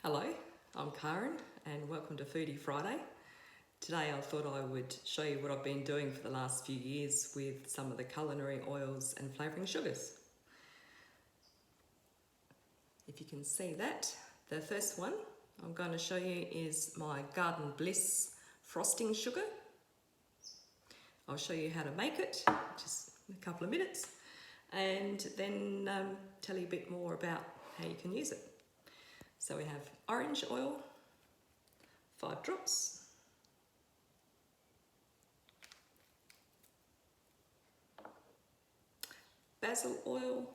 Hello, I'm Karin and welcome to Foodie Friday. Today I thought I would show you what I've been doing for the last few years with some of the culinary oils and flavouring sugars. If you can see that, the first one I'm going to show you is my Garden Bliss frosting sugar. I'll show you how to make it, just in a couple of minutes, and then tell you a bit more about how you can use it. So we have orange oil, 5 drops. Basil oil,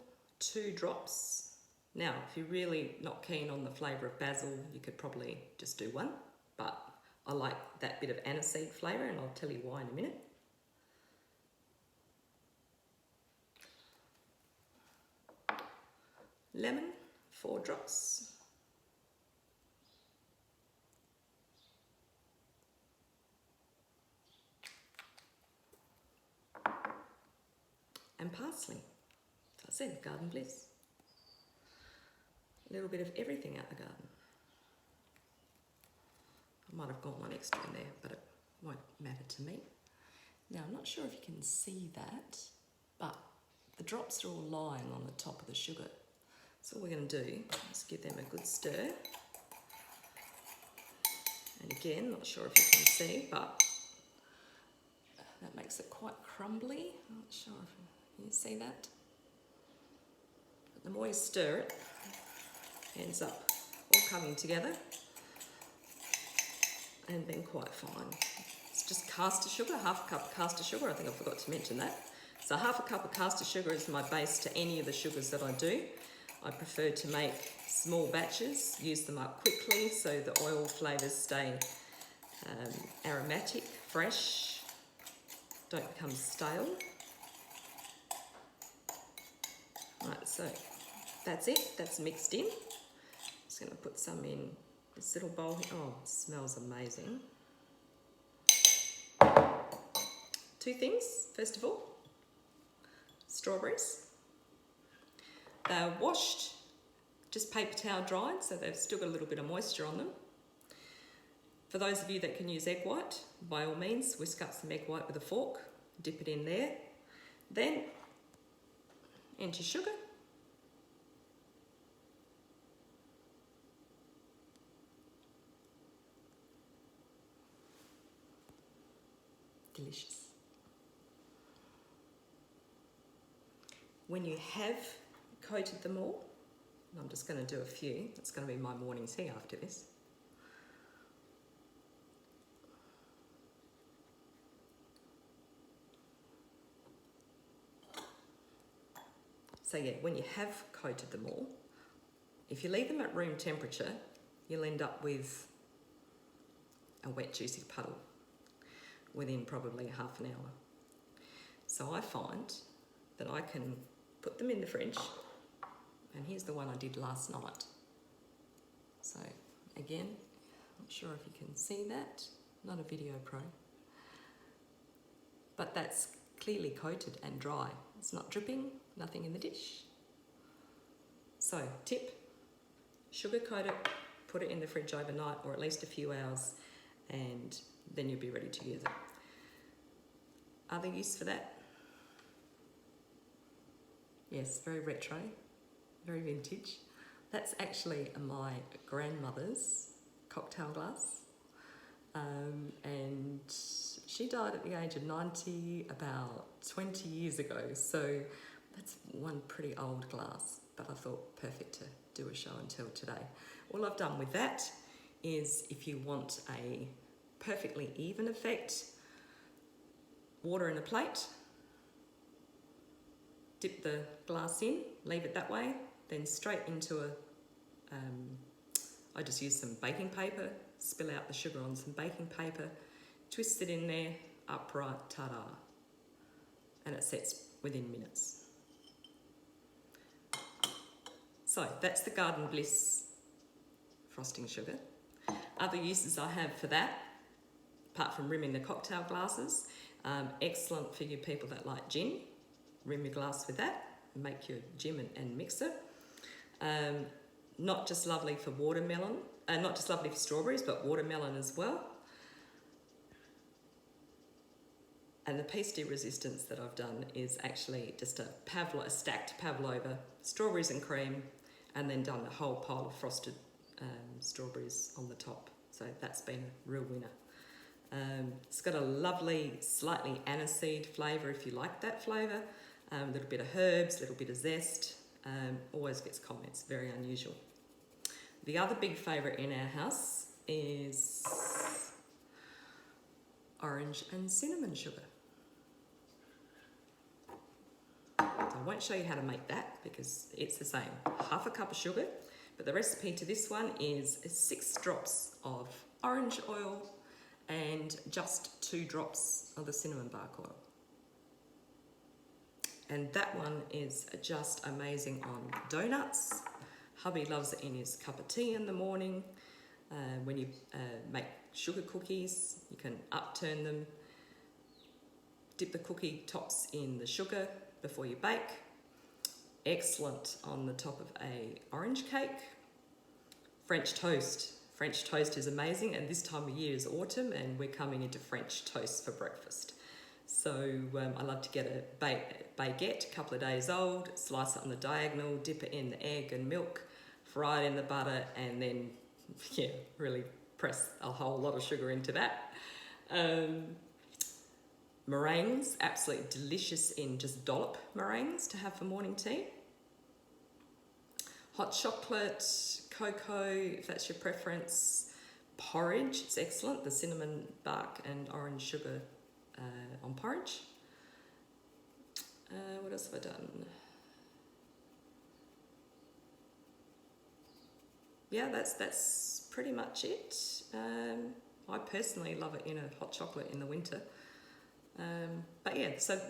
2 drops. Now, if you're really not keen on the flavour of basil, you could probably just do 1, but I like that bit of aniseed flavour and I'll tell you why in a minute. Lemon, 4 drops. And parsley. So I said, Garden Bliss. A little bit of everything out the garden. I might have got 1 extra in there, but it won't matter to me. Now, I'm not sure if you can see that, but the drops are all lying on the top of the sugar. So what we're going to do is give them a good stir. And again, not sure if you can see, but that makes it quite crumbly. I'm not sure if you see that. But the more you stir it, it ends up all coming together and being quite fine. It's just caster sugar, half a cup of caster sugar. I think I forgot to mention that. So half a cup of caster sugar is my base to any of the sugars that I do. I prefer to make small batches, use them up quickly so the oil flavours stay aromatic, fresh, don't become stale. Right, so that's it, that's mixed in. Just going to put some in this little bowl here. Oh, it smells amazing. 2 things, first of all, strawberries. They're washed, just paper towel dried, so they've still got a little bit of moisture on them. For those of you that can use egg white, by all means, whisk up some egg white with a fork, dip it in there. Then, into sugar. Delicious. When you have coated them all, and I'm just going to do a few, it's going to be my morning tea after this. So yeah, when you have coated them all, if you leave them at room temperature, you'll end up with a wet juicy puddle within probably half an hour. So I find that I can put them in the fridge, and here's the one I did last night. So again, not sure if you can see that, not a video pro, but that's clearly coated and dry. It's not dripping, nothing in the dish. So tip, sugar coat it, put it in the fridge overnight or at least a few hours, and then you'll be ready to use it. Other use for that? Yes, very retro, very vintage. That's actually my grandmother's cocktail glass. And she died at the age of 90 about 20 years ago. So that's one pretty old glass, but I thought perfect to do a show and tell today. All I've done with that is, if you want a perfectly even effect, water in a plate, dip the glass in, leave it that way, then straight into I just use some baking paper, spill out the sugar on some baking paper, twist it in there, upright, ta-da. And it sets within minutes. So that's the Garden Bliss frosting sugar. Other uses I have for that, apart from rimming the cocktail glasses, excellent for you people that like gin. Rim your glass with that, make your gin and mixer. not just lovely for watermelon, not just lovely for strawberries, but watermelon as well. And the piece de resistance that I've done is actually just a stacked pavlova, strawberries and cream, and then done a whole pile of frosted strawberries on the top. So that's been a real winner. It's got a lovely, slightly aniseed flavour if you like that flavour. A little bit of herbs, a little bit of zest. Always gets comments, very unusual. The other big favourite in our house is orange and cinnamon sugar. So I won't show you how to make that because it's the same. Half a cup of sugar, but the recipe to this one is 6 drops of orange oil and just 2 drops of the cinnamon bark oil. And that one is just amazing on donuts. Hubby loves it in his cup of tea in the morning. When you make sugar cookies, you can upturn them, dip the cookie tops in the sugar before you bake. Excellent on the top of a orange cake. French toast. French toast is amazing, and this time of year is autumn and we're coming into French toast for breakfast. So I love to get a baguette, a couple of days old, slice it on the diagonal, dip it in the egg and milk, fry it in the butter, and then, really press a whole lot of sugar into that. Meringues, absolutely delicious in just dollop meringues to have for morning tea. Hot chocolate, cocoa, if that's your preference. Porridge, it's excellent, the cinnamon bark and orange sugar on porridge. What else have I done? Yeah, that's pretty much it. I personally love it in a hot chocolate in the winter. But yeah, so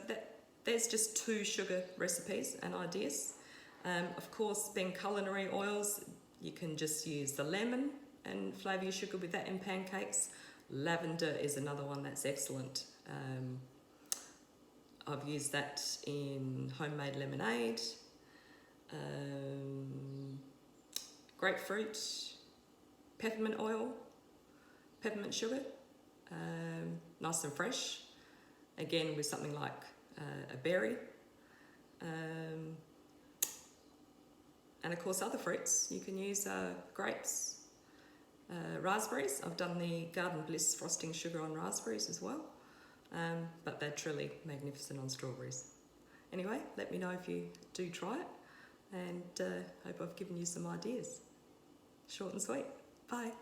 there's just 2 sugar recipes and ideas. Of course, being culinary oils, you can just use the lemon and flavour your sugar with that in pancakes. Lavender is another one that's excellent. I've used that in homemade lemonade. Grapefruit, peppermint oil, peppermint sugar, nice and fresh. Again, with something like a berry. And of course, other fruits. You can use grapes, raspberries. I've done the Garden Bliss frosting sugar on raspberries as well. But they're truly magnificent on strawberries. Anyway, let me know if you do try it, and hope I've given you some ideas. Short and sweet. Bye.